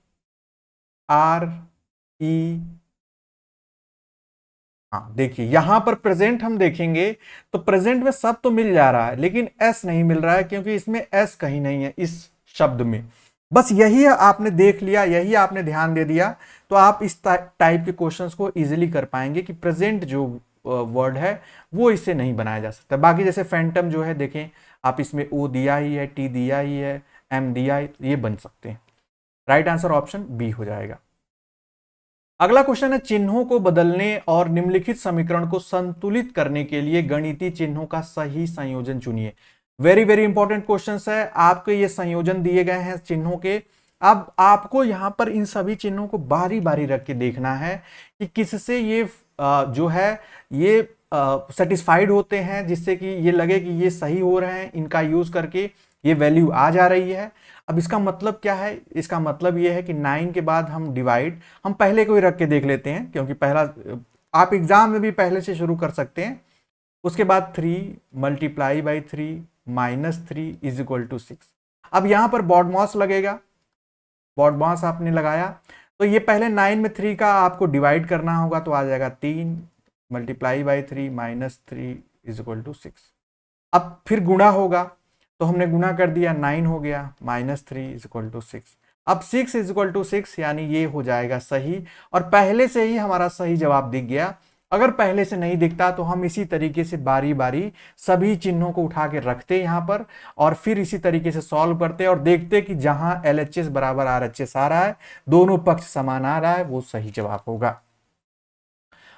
हाँ देखिए यहां पर प्रेजेंट हम देखेंगे तो प्रेजेंट में सब तो मिल जा रहा है, लेकिन एस नहीं मिल रहा है क्योंकि इसमें एस कहीं नहीं है इस शब्द में। बस यही आपने देख लिया, यही आपने ध्यान दे दिया, तो आप इस टाइप के क्वेश्चंस को इजीली कर पाएंगे कि प्रेजेंट जो वर्ड है वो इससे नहीं बनाया जा सकता। बाकी जैसे फैंटम जो है, देखें आप इसमें ओ दिया ही है, टी दिया ही है, एम दिया ही, ये बन सकते हैं। राइट आंसर ऑप्शन बी हो जाएगा। अगला क्वेश्चन है, चिन्हों को बदलने और निम्नलिखित समीकरण को संतुलित करने के लिए गणितीय चिन्हों का सही संयोजन चुनिए। वेरी वेरी इंपॉर्टेंट क्वेश्चन है, आपके ये संयोजन दिए गए हैं चिन्हों के। अब आपको यहां पर इन सभी चिन्हों को बारी बारी रख के देखना है कि किससे ये जो है ये सेटिस्फाइड होते हैं, जिससे कि ये लगे कि ये सही हो रहे हैं, इनका यूज करके ये वैल्यू आ जा रही है। अब इसका मतलब क्या है, इसका मतलब ये है कि 9 के बाद हम डिवाइड, हम पहले को ही रख के देख लेते हैं क्योंकि पहला आप एग्जाम में भी पहले से शुरू कर सकते हैं। उसके बाद 3 multiply by 3 minus 3 is equal to 6। अब यहां पर बॉडमॉस लगेगा, बॉडमॉस आपने लगाया तो ये पहले 9 में 3 का आपको डिवाइड करना होगा, तो आ जाएगा 3 multiply by 3 minus 3 is equal to 6। अब फिर गुणा होगा, तो हमने गुणा कर दिया, 9 हो गया, माइनस 3 इज इक्वल टू 6। अब 6 इज इक्वल टू 6 यानी ये हो जाएगा सही, और पहले से ही हमारा सही जवाब दिख गया। अगर पहले से नहीं दिखता तो हम इसी तरीके से बारी बारी सभी चिन्हों को उठा के रखते यहां पर, और फिर इसी तरीके से सॉल्व करते और देखते कि जहां LHS बराबर RHS आ रहा है, दोनों पक्ष समान आ रहा है, वो सही जवाब होगा।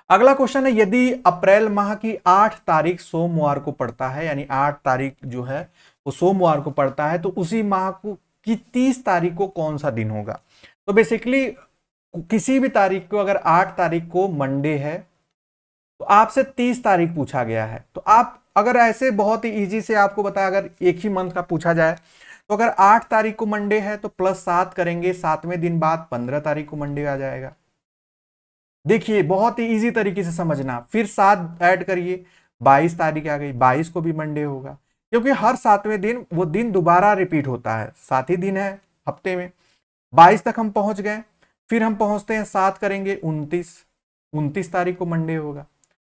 अगला क्वेश्चन है, यदि अप्रैल माह की 8 तारीख सोमवार को पड़ता है, यानी 8 तारीख जो है वो सोमवार को पड़ता है, तो उसी माह को की 30 तारीख को कौन सा दिन होगा। तो बेसिकली किसी भी तारीख को, अगर 8 तारीख को मंडे है तो आपसे 30 तारीख पूछा गया है, तो आप अगर ऐसे बहुत ही इजी से आपको बताया, अगर एक ही मंथ का पूछा जाए तो अगर 8 तारीख को मंडे है तो +7 करेंगे, 7वें दिन बाद 15 तारीख को मंडे आ जाएगा। देखिए बहुत ही इजी तरीके से समझना, फिर 7 ऐड करिए, 22 तारीख आ गई, 22 को भी मंडे होगा, क्योंकि हर 7वें दिन वो दिन दोबारा रिपीट होता है, 7 ही दिन है हफ्ते में। 22 तक हम पहुंच गए, फिर हम पहुंचते हैं 7 करेंगे 29 तारीख को मंडे होगा।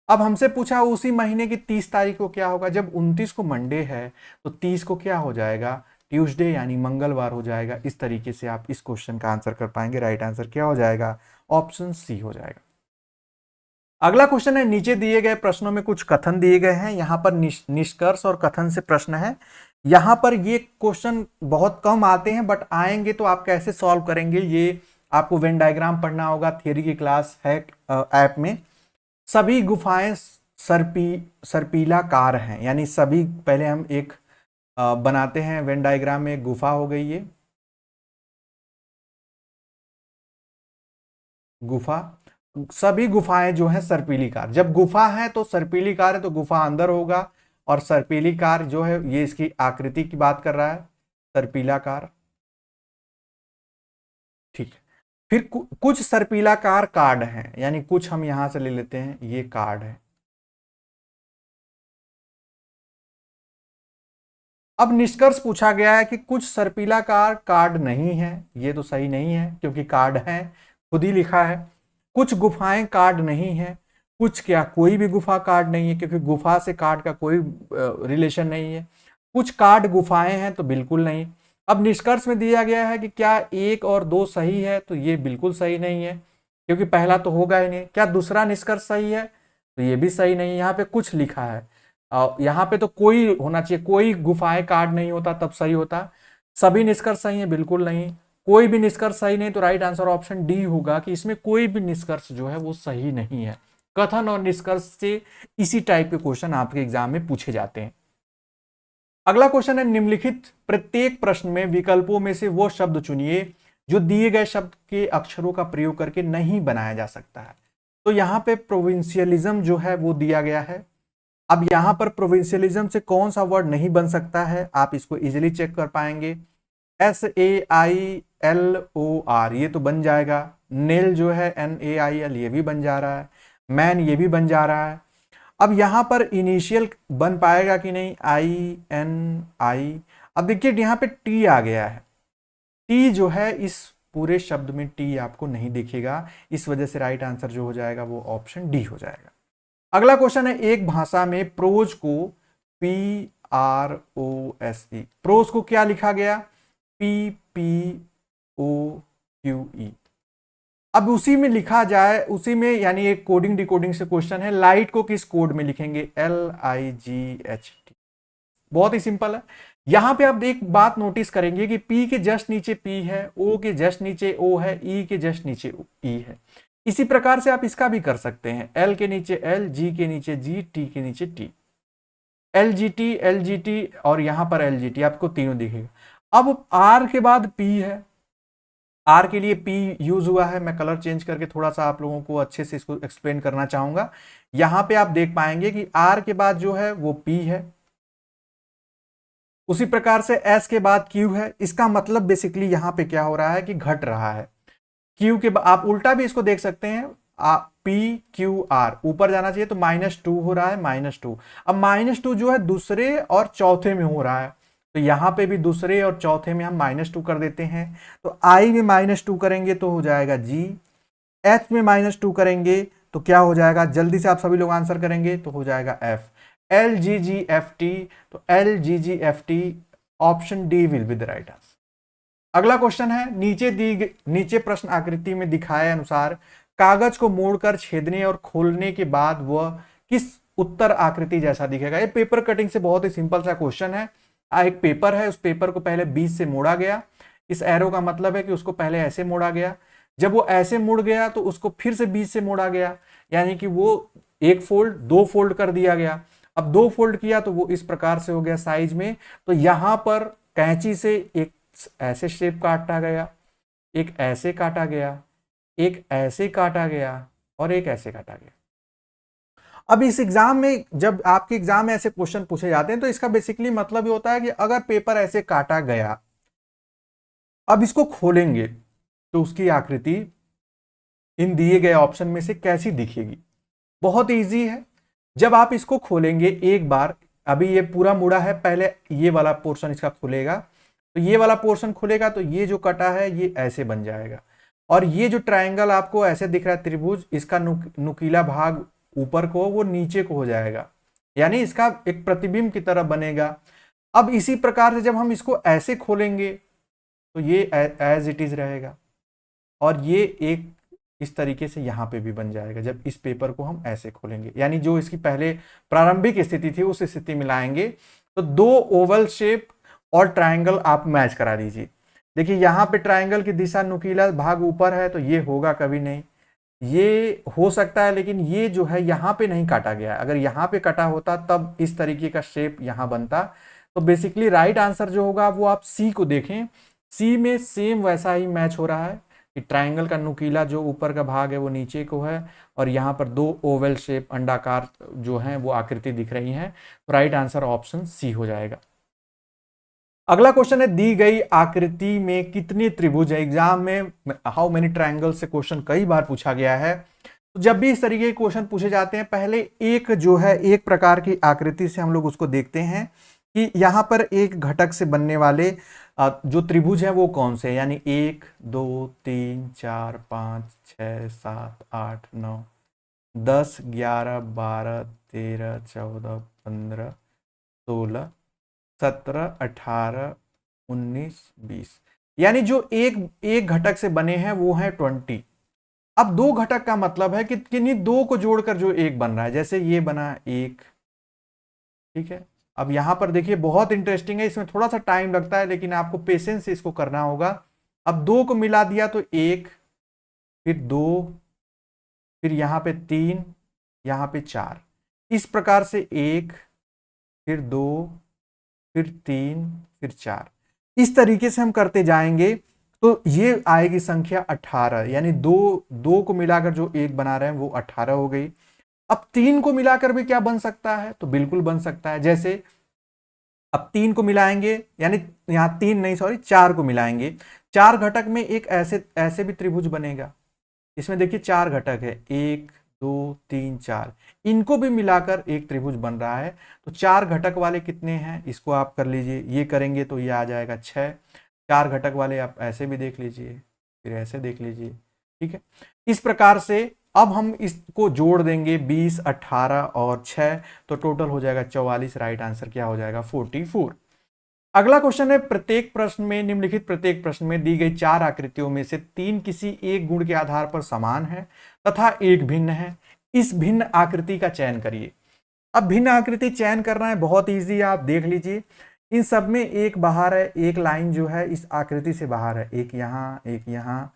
अब हमसे पूछा उसी महीने की 30 तारीख को क्या होगा। जब 29 को मंडे है तो 30 को क्या हो जाएगा, ट्यूसडे यानी मंगलवार हो जाएगा। इस तरीके से आप इस क्वेश्चन का आंसर कर पाएंगे। राइट आंसर क्या हो जाएगा, ऑप्शन सी हो जाएगा। अगला क्वेश्चन है, नीचे दिए गए प्रश्नों में कुछ कथन दिए गए हैं। यहाँ पर निष्कर्ष और कथन से प्रश्न है। यहाँ पर ये क्वेश्चन बहुत कम आते हैं, बट आएंगे तो आप कैसे सॉल्व करेंगे, ये आपको वेन डायग्राम पढ़ना होगा, थियरी की क्लास है ऐप में। सभी गुफाएं सर्पीलाकार हैं, यानी सभी, पहले हम एक बनाते हैं वेन डायग्राम में। गुफा हो गई ये गुफा, सभी गुफाएं जो हैं सर्पीलीकार। जब गुफा है तो सर्पीलीकार है, तो गुफा अंदर होगा, और सर्पीलीकार जो है ये इसकी आकृति की बात कर रहा है, सर्पीलाकार। ठीक है, फिर कुछ सर्पीलाकार कार्ड हैं, यानी कुछ हम यहां से ले लेते हैं, ये कार्ड है। अब निष्कर्ष पूछा गया है कि कुछ सर्पीलाकार कार्ड नहीं है, ये तो सही नहीं है क्योंकि कार्ड है, खुद ही लिखा है। कुछ गुफाएं कार्ड नहीं है, कुछ क्या, कोई भी गुफा कार्ड नहीं है, क्योंकि गुफा से कार्ड का कोई रिलेशन नहीं है। कुछ कार्ड गुफाएं हैं, तो बिल्कुल नहीं। अब निष्कर्ष में दिया गया है कि क्या 1 और 2 सही है, तो ये बिल्कुल सही नहीं है, क्योंकि पहला तो होगा ही नहीं। क्या दूसरा निष्कर्ष सही है, तो ये भी सही नहीं है। यहाँ पे कुछ लिखा है, यहाँ पे तो कोई होना चाहिए, कोई गुफाएं कार्ड नहीं होता तब सही होता। सभी निष्कर्ष सही है, बिल्कुल नहीं। कोई भी निष्कर्ष सही नहीं, तो राइट आंसर ऑप्शन डी होगा कि इसमें कोई भी निष्कर्ष जो है वो सही नहीं है। कथन और निष्कर्ष से इसी टाइप के क्वेश्चन आपके एग्जाम में पूछे जाते हैं। अगला क्वेश्चन है, निम्नलिखित प्रत्येक प्रश्न में विकल्पों में से वो शब्द चुनिए जो दिए गए शब्द के अक्षरों का प्रयोग करके नहीं बनाया जा सकता है। तो यहाँ पे प्रोविंशियलिज्म जो है वो दिया गया है। अब यहां पर प्रोविंशियलिज्म से कौन सा वर्ड नहीं बन सकता है, आप इसको इजीली चेक कर पाएंगे। SAILOR ये तो बन जाएगा। नेल जो है NAIL ये भी बन जा रहा है। मैन ये भी बन जा रहा है। अब यहां पर इनिशियल बन पाएगा कि नहीं, INI। अब देखिए यहाँ पे टी आ गया है, टी जो है इस पूरे शब्द में टी आपको नहीं दिखेगा, इस वजह से राइट आंसर जो हो जाएगा वो ऑप्शन डी हो जाएगा। अगला क्वेश्चन है, एक भाषा में प्रोज को PROSE, प्रोज को क्या लिखा गया, PPOQE। अब उसी में लिखा जाए, उसी में, यानी एक कोडिंग डिकोडिंग से क्वेश्चन है, लाइट को किस कोड में लिखेंगे, LIGHT। बहुत ही सिंपल है। यहां पे आप एक बात नोटिस करेंगे कि P के जस्ट नीचे P है, O के जस्ट नीचे O है, E के जस्ट नीचे E है। इसी प्रकार से आप इसका भी कर सकते हैं, L के नीचे L, G के नीचे G, T के नीचे T। LGT और यहां पर LGT आपको तीनों दिखेगा। अब R के बाद P है, R के लिए P यूज हुआ है। मैं कलर चेंज करके थोड़ा सा आप लोगों को अच्छे से इसको एक्सप्लेन करना चाहूंगा। यहां पे आप देख पाएंगे कि R के बाद जो है वो P है, उसी प्रकार से S के बाद Q है। इसका मतलब बेसिकली यहां पे क्या हो रहा है कि घट रहा है। Q के आप उल्टा भी इसको देख सकते हैं, PQR ऊपर जाना चाहिए, तो -2 हो रहा है, -2। अब -2 जो है दूसरे और चौथे में हो रहा है, तो यहां पे भी दूसरे और चौथे में हम -2 कर देते हैं। तो I में -2 करेंगे तो हो जाएगा G, H में -2 करेंगे तो क्या हो जाएगा, जल्दी से आप सभी लोग आंसर करेंगे तो हो जाएगा F, LGGFT। तो LGGFT option D will be the right answer. अगला क्वेश्चन है, नीचे प्रश्न आकृति में दिखाए अनुसार कागज को मोड़कर छेदने और खोलने के बाद वह किस उत्तर आकृति जैसा दिखेगा। ये पेपर कटिंग से बहुत ही सिंपल सा क्वेश्चन है। एक पेपर है, उस पेपर को पहले बीच से मोड़ा गया, इस एरो का मतलब है कि उसको पहले ऐसे मोड़ा गया, जब वो ऐसे मुड़ गया तो उसको फिर से बीच से मोड़ा गया, यानी कि वो एक फोल्ड 2 फोल्ड कर दिया गया। अब 2 फोल्ड किया तो वो इस प्रकार से हो गया साइज में। तो यहां पर कैंची से एक ऐसे शेप काटा गया, एक ऐसे काटा गया, एक ऐसे काटा गया और एक ऐसे काटा गया। अब इस एग्जाम में, जब आपके एग्जाम में ऐसे क्वेश्चन पूछे जाते हैं तो इसका बेसिकली मतलब ये होता है कि अगर पेपर ऐसे काटा गया, अब इसको खोलेंगे तो उसकी आकृति इन दिए गए ऑप्शन में से कैसी दिखेगी। बहुत इजी है। जब आप इसको खोलेंगे एक बार, अभी ये पूरा मुड़ा है, पहले ये वाला पोर्शन इसका खुलेगा, तो ये वाला पोर्शन खुलेगा तो ये जो कटा है ये ऐसे बन जाएगा, और ये जो ट्रायंगल आपको ऐसे दिख रहा है त्रिभुज, इसका नुकीला भाग ऊपर को वो नीचे को हो जाएगा, यानी इसका एक प्रतिबिंब की तरह बनेगा। अब इसी प्रकार से जब हम इसको ऐसे खोलेंगे तो ये एज इट इज रहेगा, और ये एक इस तरीके से यहाँ पे भी बन जाएगा जब इस पेपर को हम ऐसे खोलेंगे, यानी जो इसकी पहले प्रारंभिक स्थिति थी उस स्थिति में लाएंगे। तो दो ओवल शेप और ट्रायंगल आप मैच करा दीजिए। देखिए यहाँ पे ट्रायंगल की दिशा नुकीला भाग ऊपर है तो ये होगा कभी नहीं, ये हो सकता है लेकिन ये जो है यहाँ पे नहीं काटा गया है। अगर यहाँ पे कटा होता तब इस तरीके का शेप यहाँ बनता। तो बेसिकली राइट आंसर जो होगा वो आप सी को देखें, सी में सेम वैसा ही मैच हो रहा है कि ट्रायंगल का नुकीला जो ऊपर का भाग है वो नीचे को है और यहाँ पर दो ओवल शेप अंडाकार जो है वो आकृति दिख रही है। तो राइट आंसर ऑप्शन सी हो जाएगा। अगला क्वेश्चन है, दी गई आकृति में कितने त्रिभुज है। एग्जाम में हाउ मेनी ट्रायंगल से क्वेश्चन कई बार पूछा गया है। तो जब भी इस तरीके के क्वेश्चन पूछे जाते हैं पहले एक जो है एक प्रकार की आकृति से हम लोग उसको देखते हैं कि यहाँ पर एक घटक से बनने वाले जो त्रिभुज है वो कौन से, यानी 1 2 3 4 5 6 7 8 9 10 11 12 13 14 15 16 17 18 19 20, यानी जो एक घटक से बने हैं वो है 20। अब दो घटक का मतलब है कि किन्हीं दो को जोड़कर जो एक बन रहा है, जैसे ये बना एक, ठीक है। अब यहां पर देखिए बहुत इंटरेस्टिंग है, इसमें थोड़ा सा टाइम लगता है लेकिन आपको पेशेंस से इसको करना होगा। अब दो को मिला दिया तो एक, फिर दो, फिर यहां पे 3, यहां पे 4, इस प्रकार से एक, फिर दो, फिर 3, फिर 4, इस तरीके से हम करते जाएंगे तो ये आएगी संख्या 18, यानी दो को मिलाकर जो एक बना रहे हैं वो 18 हो गई। अब 3 को मिलाकर भी क्या बन सकता है, तो बिल्कुल बन सकता है। जैसे अब 3 को मिलाएंगे, यानी यहां 3 नहीं सॉरी 4 को मिलाएंगे, 4 घटक में एक ऐसे भी त्रिभुज बनेगा। इसमें देखिए 4 घटक है, 1 2 3 4, इनको भी मिलाकर एक त्रिभुज बन रहा है। तो 4 घटक वाले कितने हैं इसको आप कर लीजिए, ये करेंगे तो ये आ जाएगा 6। 4 घटक वाले आप ऐसे भी देख लीजिए, फिर ऐसे देख लीजिए, ठीक है। इस प्रकार से अब हम इसको जोड़ देंगे 20 18 और 6, तो टोटल हो जाएगा 44। राइट आंसर क्या हो जाएगा 44। अगला क्वेश्चन है, प्रत्येक प्रश्न में निम्नलिखित प्रत्येक प्रश्न में दी गई 4 आकृतियों में से 3 किसी एक गुण के आधार पर समान है तथा एक भिन्न है, इस भिन्न आकृति का चयन करिए। अब भिन्न आकृति चयन करना है, बहुत इजी है, आप देख लीजिए। इन सब में एक बाहर है, एक लाइन जो है इस आकृति से बाहर है, एक यहाँ एक यहाँ,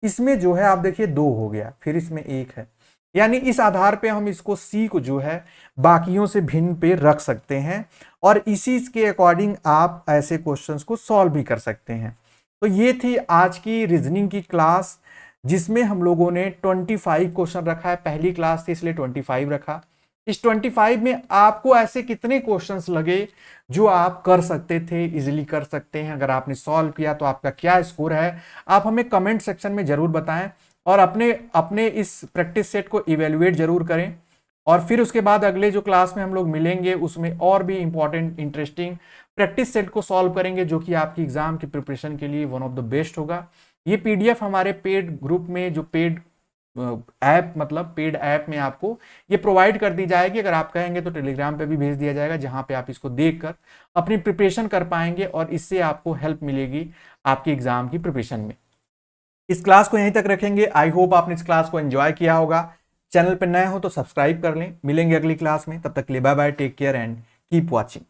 इसमें जो है आप देखिए 2 हो गया, फिर इसमें 1 है, यानी इस आधार पे हम इसको सी को जो है बाकियों से भिन्न पे रख सकते हैं और इसी के अकॉर्डिंग आप ऐसे क्वेश्चंस को सॉल्व भी कर सकते हैं। तो ये थी आज की रीजनिंग की क्लास जिसमें हम लोगों ने 25 क्वेश्चन रखा है। पहली क्लास थी इसलिए 25 रखा। इस 25 में आपको ऐसे कितने क्वेश्चंस लगे जो आप कर सकते थे, इजीली कर सकते हैं? अगर आपने सॉल्व किया तो आपका क्या स्कोर है, आप हमें कमेंट सेक्शन में जरूर बताएं और अपने इस प्रैक्टिस सेट को इवेल्युएट जरूर करें। और फिर उसके बाद अगले जो क्लास में हम लोग मिलेंगे उसमें और भी इंपॉर्टेंट इंटरेस्टिंग प्रैक्टिस सेट को सॉल्व करेंगे जो कि आपकी एग्जाम की प्रिपरेशन के लिए वन ऑफ द बेस्ट होगा। ये पीडीएफ हमारे पेड ग्रुप में, जो पेड ऐप मतलब पेड ऐप में आपको ये प्रोवाइड कर दी जाएगी। अगर आप कहेंगे तो टेलीग्राम पे भी भेज दिया जाएगा, जहां पे आप इसको देखकर अपनी प्रिपरेशन कर पाएंगे और इससे आपको हेल्प मिलेगी आपकी एग्जाम की प्रिपरेशन में। इस क्लास को यहीं तक रखेंगे। आई होप आपने इस क्लास को एंजॉय किया होगा। चैनल पर नए हो तो सब्सक्राइब कर लें। मिलेंगे अगली क्लास में, तब तक के लिए bye bye, take care and keep watching.